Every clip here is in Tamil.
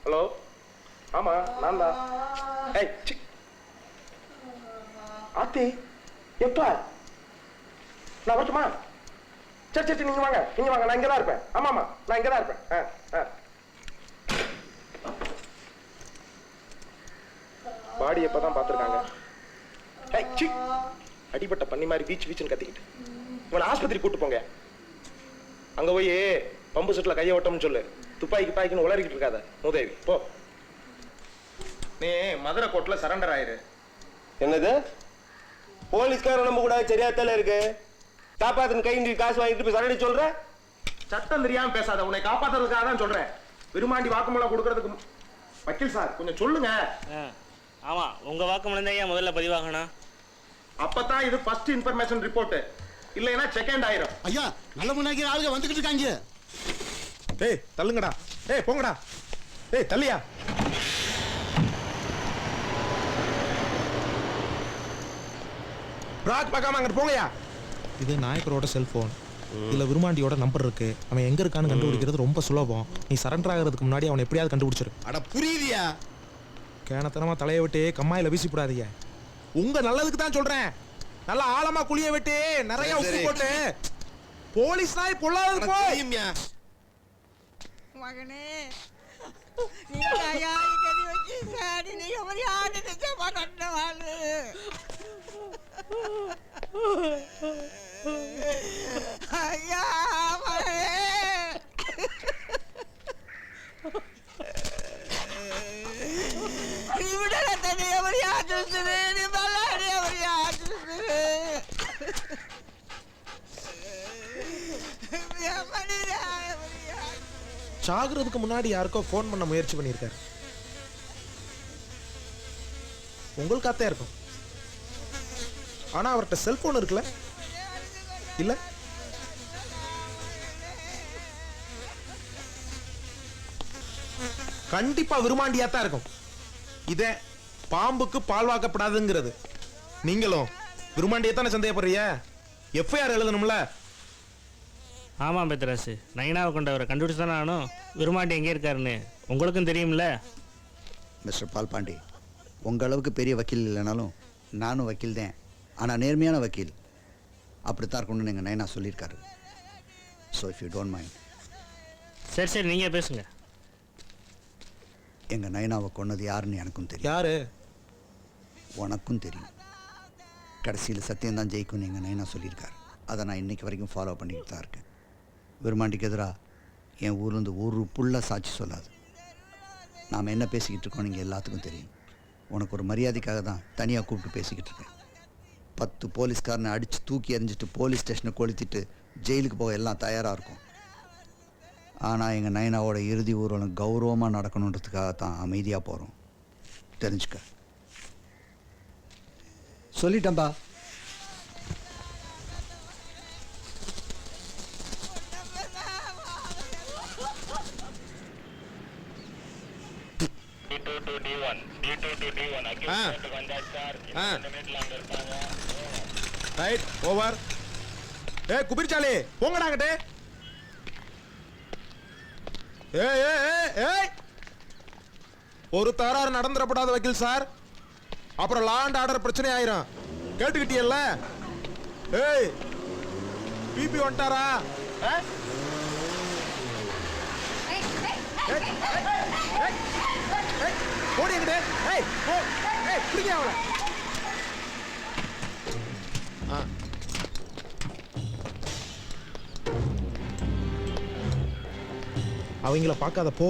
ஹலோ, ஆமா நான் தான். ஏய் ஆத்தி, எப்ப நான் வரட்டுமா? சரி சரி, நீங்க வாங்க, நீங்க வாங்க, நான் இங்கதான் இருப்பேன். ஆமா ஆமா, நான் இங்கதான் இருப்பேன். பாடி எப்பதான் பாத்துருக்காங்க. அடிபட்ட பண்ணி மாதிரி பீச் பீச்சுன்னு கத்திக்கிட்டு இவனை ஆஸ்பத்திரி கூட்டு போங்க. அங்க போய் பம்பு செட்ல கையை ஓட்டம்னு சொல்லு. துப்பாக்கி பாய்க்குன்னு உளறிக்கிட்டு இருக்காத மூதேவி. போ, நீ மதுரை கோர்ட்ல சரண்டர் ஆயிரு. என்னது? போலீஸ்காரன் நம்ம கூட சரியாத்தால இருக்கு. காப்பாத்துன்னு கை நீட்டி காசு வாங்கிட்டு போய் சரண்டர் சொல்ற? சட்டம் தெரியாம பேசாத, உன்னை காப்பாத்துறதுக்காக தான் சொல்றேன். விரும்மாண்டி வாக்குமூலம் கொடுக்கறதுக்கு வக்கீல் சார் கொஞ்சம் சொல்லுங்க. ஆமா, உங்க வாக்குமூலம் தான் ஏன் முதல்ல பதிவாகணும். அப்பதான் இது ஃபர்ஸ்ட் இன்ஃபர்மேஷன் ரிப்போர்ட், இல்லைன்னா செகண்ட் ஆயிரும். ஐயா, நல்ல முன்னாடி ஆளுங்க வந்துகிட்டு இருக்காங்க. ஏய் தள்ளுங்கடா, ஏய் போங்கடா, ஏய் தள்ளியா. ராஜ் பார்க்காம அங்கிட்டு போங்கயா. இது நாயக்கரோட செல்போன். இதுல விருமாண்டியோட நம்பர் இருக்கு. அவன் எங்க இருக்கான்னு கண்டுபிடிக்கிறது ரொம்ப சுலபம். நீ சரண்டர் ஆகிறதுக்கு முன்னாடி அவனை எப்படியாவது கண்டுபிடிச்சிரு. அட புரியுதியா? கேனத்தனமா தலையை விட்டு கம்மாயில வீசி போடாதீங்க. உங்க நல்லதுக்கு தான் சொல்றேன். நல்லா ஆழமா குழிய விட்டு நிறைய உப்பு போட்டு போலீஸ் நாய் பொல்லாதது போய். மகனே, நீங்க ஐயா கறி வச்சு சாடி நீங்க ஒரு ஆடு நிச்சயமா கட்டவாளு. ஐயா மகனே, நீ விடல தண்ணி ஒரு ஆடு நீ பல்லாடி ஒரு ஆடு சாகுறதுக்கு முன்னாடி யாருக்கோ ஃபோன் பண்ண முயற்சி பண்ணியிருக்காரு. உங்களுக்காத்தான் இருக்கும். ஆனா அவர்கிட்ட செல்போன் இருக்குல்ல? இல்ல, கண்டிப்பா விருமாண்டியாத்தான் இருக்கும். இதே பாம்புக்கு பால் வாக்கப்படாதுங்கிறது. நீங்களும் விருமாண்டியத்தானே சந்தேகப்படுறீங்க? எஃப்ஐஆர் எழுதணும்ல? ஆமாம் பெத்ராசு, நைனாவை கொண்டவரை கண்டுபிடிச்சு தானே ஆகணும். விருமாண்டி எங்கே இருக்காருன்னு உங்களுக்கும் தெரியும்ல. மிஸ்டர் பால்பாண்டி, உங்கள் அளவுக்கு பெரிய வக்கீல் இல்லைனாலும் நானும் வக்கீல் தான். ஆனால் நேர்மையான வக்கீல். அப்படித்தான் இருக்கணும்னு எங்கள் நைனா சொல்லியிருக்காரு. So if you don't mind. சரி சரி, நீங்கள் பேசுங்க. எங்கள் நைனாவை கொன்னது யாருன்னு எனக்கும் தெரியும். யாரு? உனக்கும் தெரியும். கடைசியில் சத்தியம்தான் ஜெயிக்கும்னு எங்கள் நைனா சொல்லியிருக்காரு. அதை நான் இன்றைக்கி வரைக்கும் ஃபாலோ பண்ணிக்கிட்டு தான் இருக்கேன். விருமாண்டிக்கு எதிராக என் ஊர்லேருந்து ஒரு புள்ள சாட்சி சொல்லாது. நாம் என்ன பேசிக்கிட்டு இருக்கோம் நீங்கள் எல்லாத்துக்கும் தெரியும். உனக்கு ஒரு மரியாதைக்காக தான் தனியாக கூப்பிட்டு பேசிக்கிட்டு இருக்கேன். 10 போலீஸ்காரனை அடித்து தூக்கி எறிஞ்சிட்டு போலீஸ் ஸ்டேஷனை கொளுத்திட்டு ஜெயிலுக்கு போக எல்லாம் தயாராக இருக்கும். ஆனால் எங்கள் நைனாவோட இறுதி ஊர்வலம் கௌரவமாக நடக்கணுன்றதுக்காக தான் அமைதியாக போகிறோம். தெரிஞ்சுக்க. சொல்லிட்டேன்பா. Right, over. ஏ குபிர்சாலி, போங்கடாங்கட்டே. ஏய், ஒரு தகராறு நடந்துடப்படாத வக்கீல் சார். அப்புறம் லா அண்ட் ஆர்டர் பிரச்சனை ஆயிரும். கேட்டுக்கிட்டியல்ல? ஏய், பிபி வந்துட்டாரா? ஓடிக்கிட்டே. ஏய், பிடிங்க அவளை. அவங்கள பார்க்காத போ.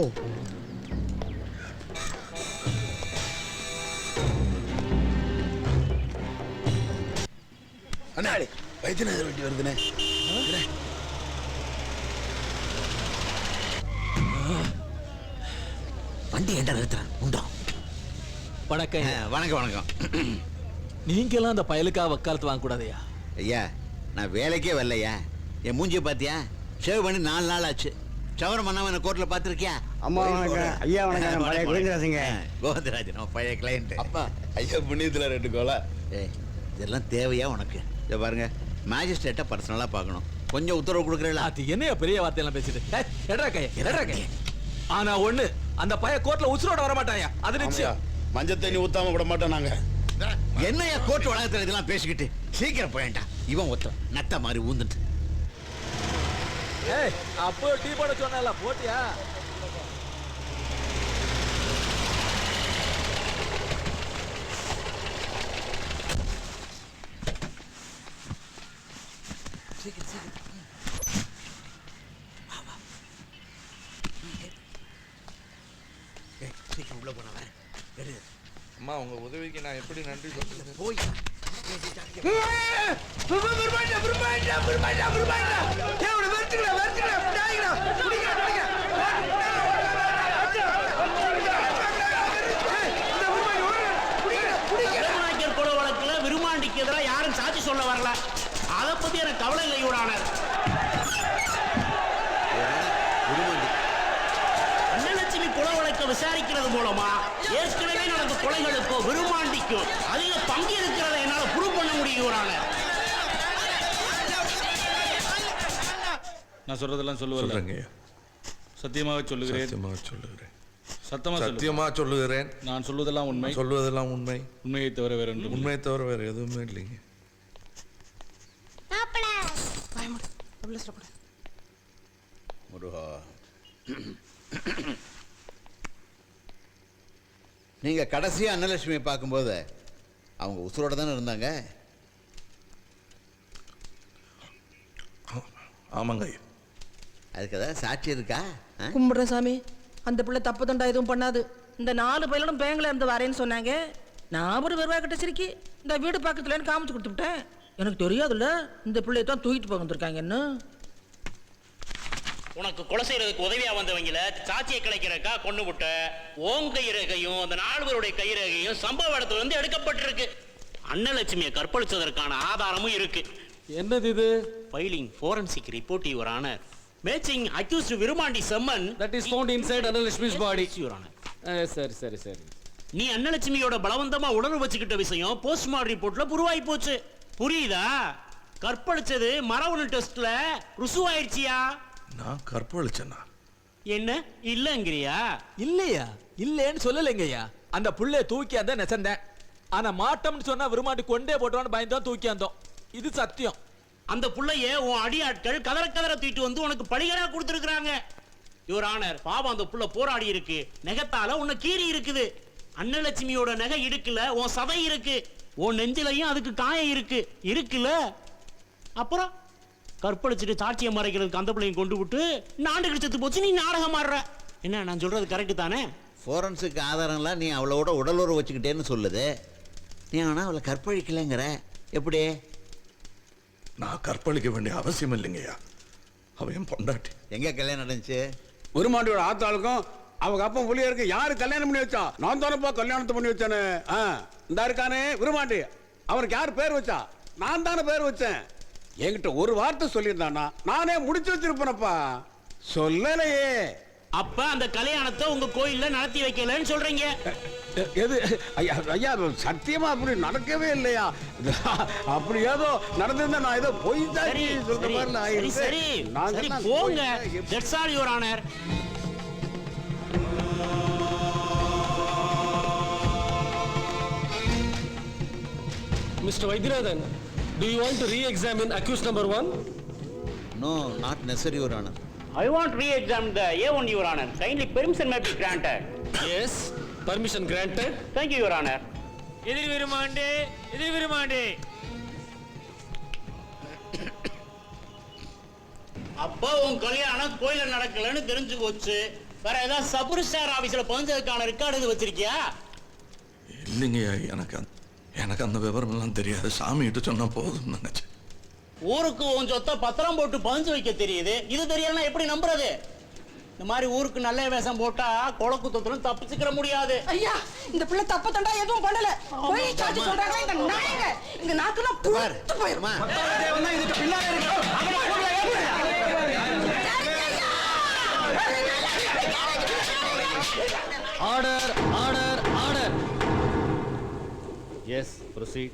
அண்ணாடி வைத்தியநாதர் வண்டி வருதுண்ணே. வண்டி ஏண்டா நிறுத்துறேன் உண்டா? வணக்கம். வணக்கம் வணக்கம். நீங்கெல்லாம் அந்த பயலுக்காக வக்காலத்து வாங்க கூடாதையா? ஐயா, நான் வேலைக்கே வரலையா. என் மூஞ்சியை பார்த்தியா? ஷேவ் பண்ணி 4 நாள் ஆச்சு. சவரம் பண்ணாம என்ன கோர்ட்ல பாத்திருக்கியா? அம்மா வணக்கம். ஐயா வணக்கம். பழைய கோவிந்தராஜங்க. கோவிந்தராஜ் நம்ம பழைய கிளையண்ட். அப்பா ஐயா புண்ணியத்தில் 2 கோலா. ஏய், இதெல்லாம் தேவையா உனக்கு? இதை பாருங்க, மேஜிஸ்ட்ரேட்டை பர்சனலாக பார்க்கணும். கொஞ்சம் உத்தரவு கொடுக்குறீங்களா? அது என்னையா பெரிய வார்த்தையெல்லாம் பேசிட்டு? எடா கைய. ஆனா ஒண்ணு, அந்த பைய கோர்ட்ல உசுரோட வர மாட்டாயா அது நிச்சயம். மஞ்சள் தண்ணி ஊத்தாம விட மாட்டோம் நாங்க. என்னையா கோர்ட் வளாகத்துல இதெல்லாம் பேசிக்கிட்டு சீக்கிரம் போயேன்டா. இவன் ஒருத்தன் நத்த மாதிரி ஊந்துட்டு. ஏய் அப்போ டீ போட சொன்னல போட்டியா? உள்ள போனவன் அம்மா உங்க உதவிக்கு நான் எப்படி நன்றி சொல்றது? போய் கொலை வழக்குல விருமாண்டிக்கு எதிராக யாரும் சாட்சி சொல்ல வரல. அதை பத்தி எனக்கு கவலை இல்லை யுவர் ஆனர். அன்னலட்சுமி கொலை வழக்கை விசாரிக்கிறது மூலமா ஏற்கனவே நடந்த கொலைகளுக்கும் விருமாண்டிக்கும் அதிக பங்கு இருக்கிறத என்னால ப்ரூவ் பண்ண முடியும் யுவர் ஆனர். நான் சொல்றதெல்லாம் சொல்லுவேன். சத்தியமாக சொல்லுகிறேன். சத்தியமா சொல்லுகிறேன். நான் சொல்வதெல்லாம் உண்மை. சொல்வதெல்லாம் உண்மை. உண்மையை தவிர வேற ஒன்றும் இல்லை. உண்மையை தவிர வேற எதுவுமே இல்லைங்க. முருகா, நீங்க கடைசியா அன்னலட்சுமியை பார்க்கும்போது அவங்க உசுரோட தானே இருந்தாங்க? ஆமாங்க. அதுக்கு ஏதாவது சாட்சி இருக்கா? கும்பிடுறேன் சாமி, அந்த பிள்ளை தப்பு தண்டா எதுவும் பண்ணாது. இந்த 4 பையனும் பேங்க்ல இருந்து வரேன்னு சொன்னாங்க. நான் ஒரு வருவாய் கிட்ட சிரிக்கி இந்த வீடு பக்கத்துலன்னு காமிச்சு கொடுத்துட்டேன். எனக்கு தெரியாதுல்ல இந்த பிள்ளைய தான் தூக்கிட்டு போக வந்திருக்காங்கன்னு. உனக்கு கொலை செய்யறதுக்கு உதவியா வந்தவங்கள சாட்சியை கிடைக்கிறக்கா கொண்டு விட்ட ஓன் கைரேகையும் அந்த 4 பேருடைய கைரேகையும் சம்பவ இடத்துல இருந்து எடுக்கப்பட்டிருக்கு. அன்னலட்சுமியை கற்பழிச்சதற்கான ஆதாரமும் இருக்கு. என்னது இது? Filing forensic report your honour. Matching accused Virumandi Semman That is found inside Annalakshmi's body. Your honour. சரி. நீ அன்னலட்சுமியோட பலவந்தமா உணர்வு வச்சுக்கிட்ட விஷயம் போஸ்ட்மார்டம் ரிப்போர்ட்ல புருவாயி போச்சு. புரியுதா? கற்பழிச்சது மரபணு டெஸ்ட்ல ருசுவாயிருச்சியா? நான் கற்பழிச்சேனா? என்ன இல்லங்கிறியா? இல்லையா? இல்லேன்னு சொல்லலைங்கய்யா. அந்த புள்ளைய தூக்கி அந்த நெசந்தேன். ஆனா மாட்டம்னு சொன்னா விரும்மாண்டி கொண்டே போட்டோன்னு பயந்தான் தூக்கி வந்தோம். இது சத்தியம். அந்த புள்ளைய உன் அடியாட்கள் கதற தூக்கிட்டு வந்து உனக்கு பழிகரா கொடுத்துருக்காங்க யுவர் ஆனர். பாவம் அந்த புள்ள போராடி இருக்கு. நெகத்தால உன்னை கீறி இருக்குது. அன்னலட்சுமியோட நகை இடுக்குல உன் சதை இருக்கு. உன் நெஞ்சிலையும் அதுக்கு காயம் இருக்குல்ல. அப்புறம் கற்பழிச்சுட்டு சாட்சியை மறைக்கிறதுக்கு அந்த பிள்ளையும் கொண்டு விட்டு நாண்டு கிழிச்சத்து போச்சு. நீ நாடகம் ஆடுற. என்ன நான் சொல்றது கரெக்டு தானே? ஃபோரன்சிக் ஆதாரம்லாம் நீ அவளோட உடலுறவு வச்சுக்கிட்டேன்னு சொல்லுது. நீ ஆனா அவளை கற்பழிக்கலைங்கிற. எப்படி? நான் கற்பழிக்க வேண்டிய அவசியம் இல்லைங்கய்யா. அவன் பொண்டாட்டி. எங்க கல்யாணம் நடந்துச்சு? விருமாண்டியோட ஆத்தாளுக்கும் அவங்க அப்பா புள்ளியருக்கு யாரு கல்யாணம் பண்ணி வச்சா? நான் தானப்பா கல்யாணத்தை பண்ணி வச்சானே. இந்த இருக்கானே விருமாண்டி, அவனுக்கு யார் பேர் வச்சா? நான் தானே பேர் வச்சேன். என்கிட்ட ஒரு வார்த்தை சொல்லியிருந்தானா நானே முடிச்சு வச்சிருப்பேனப்பா. சொல்லலையே. அப்ப அந்த கல்யாணத்தை உங்க கோயில்ல நடத்தி வைக்கலன்னு சொல்றீங்க. எது ஐயா சத்தியமா அப்படி நடக்கவே இல்லையா? அப்படி ஏதோ நடந்திருந்தா நான் ஏதோ போய் சொல்ற மாதிரி சரி போங்க. That's all your honour. Mr. Vaidyanathan, do you want to re-examine accused number 1? No, not necessary, Your Honor. I want to re-examine the A1, Your Honor. Kindly permission may be granted. Yes, permission granted. Thank you, Your Honor. எதிரி விருமாண்டே. அப்போ உன் கல்யாணம் கோயில நடக்கலன்னு தெரிஞ்சு போச்சு. வேற ஏதாவது சப்ரிஜிஸ்ட்ரார் ஆபீஸ்ல பதிஞ்சதுக்கான ரெக்கார்டு இது வச்சிருக்கியா? இல்லைங்கய்யா, எனக்கு அந்த விவரம் எல்லாம் தெரியாது. சாமி கிட்ட சொன்னா போதும்னு நினைச்சேன். ஊருக்கு உன் சொத்தை பத்திரம் போட்டு பதிஞ்சு வைக்க தெரியுது. இது தெரியலன்னா எப்படி நம்புறது? இந்த மாதிரி ஊருக்கு நல்ல வேஷம் போட்டா கொலக்குத்தத்துல தப்பிச்சுக்கிற முடியாது. ஐயா, இந்த பிள்ளை தப்பு தண்டா எதுவும் பண்ணல. போய் சாட்சி சொல்றாங்க இந்த நாயங்க. இங்க நாக்குலாம் புடிச்சு போயிருமா? இதுக்கு பின்னாடி இருக்கு. Order. Yes, proceed.